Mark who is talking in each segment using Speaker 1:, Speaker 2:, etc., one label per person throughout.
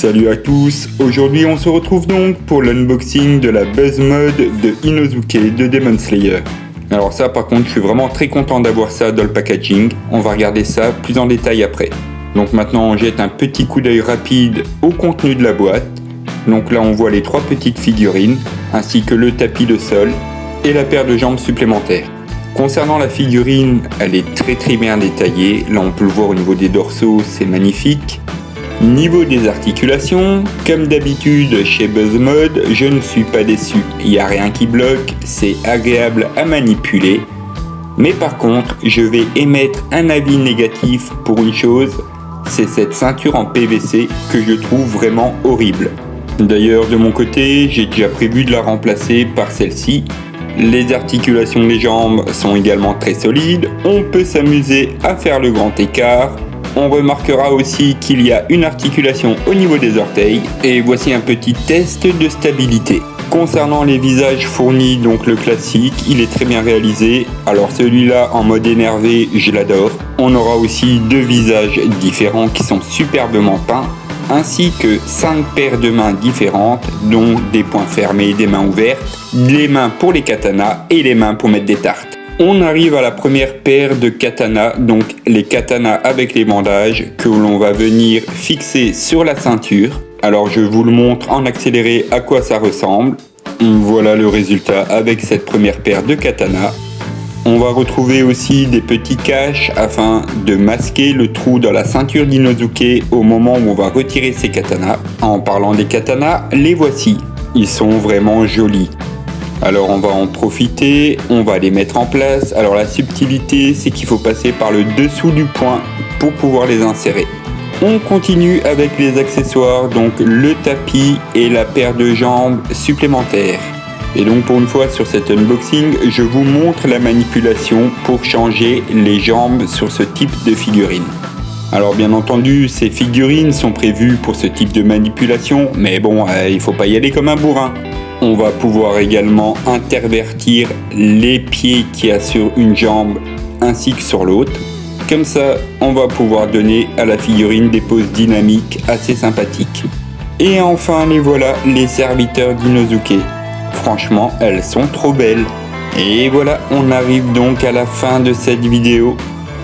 Speaker 1: Salut à tous, aujourd'hui on se retrouve donc pour l'unboxing de la Buzz Mod de Inosuke de Demon Slayer. Alors ça par contre je suis vraiment très content d'avoir ça dans le packaging, on va regarder ça plus en détail après. Donc maintenant on jette un petit coup d'œil rapide au contenu de la boîte. Donc là on voit les 3 petites figurines, ainsi que le tapis de sol et la paire de jambes supplémentaires. Concernant la figurine, elle est très bien détaillée, là on peut le voir au niveau des dorsaux, c'est magnifique. Niveau des articulations, comme d'habitude chez Buzz Mod, je ne suis pas déçu, il n'y a rien qui bloque, c'est agréable à manipuler. Mais par contre, je vais émettre un avis négatif pour une chose, c'est cette ceinture en PVC que je trouve vraiment horrible. D'ailleurs de mon côté, j'ai déjà prévu de la remplacer par celle-ci. Les articulations des jambes sont également très solides, on peut s'amuser à faire le grand écart. On remarquera aussi qu'il y a une articulation au niveau des orteils et voici un petit test de stabilité. Concernant les visages fournis, donc le classique, il est très bien réalisé. Alors celui-là en mode énervé, je l'adore. On aura aussi 2 visages différents qui sont superbement peints, ainsi que 5 paires de mains différentes, dont des poings fermés, des mains ouvertes, les mains pour les katanas et les mains pour mettre des tartes. On arrive à la première paire de katanas, donc les katanas avec les bandages que l'on va venir fixer sur la ceinture. Alors je vous le montre en accéléré à quoi ça ressemble. Voilà le résultat avec cette première paire de katanas. On va retrouver aussi des petits caches afin de masquer le trou dans la ceinture d'Inosuke au moment où on va retirer ces katanas. En parlant des katanas, les voici. Ils sont vraiment jolis. Alors on va en profiter, on va les mettre en place. Alors la subtilité, c'est qu'il faut passer par le dessous du poing pour pouvoir les insérer. On continue avec les accessoires, donc le tapis et la paire de jambes supplémentaires. Et donc pour une fois sur cet unboxing, je vous montre la manipulation pour changer les jambes sur ce type de figurine. Alors bien entendu, ces figurines sont prévues pour ce type de manipulation, mais bon, il faut pas y aller comme un bourrin. On va pouvoir également intervertir les pieds qu'il y a sur une jambe ainsi que sur l'autre. Comme ça, on va pouvoir donner à la figurine des poses dynamiques assez sympathiques. Et enfin, les voilà, les serviteurs d'Inosuke. Franchement, elles sont trop belles. Et voilà, on arrive donc à la fin de cette vidéo.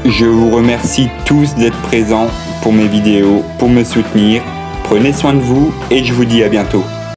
Speaker 1: Je vous remercie tous d'être présents pour mes vidéos, pour me soutenir. Prenez soin de vous et je vous dis à bientôt.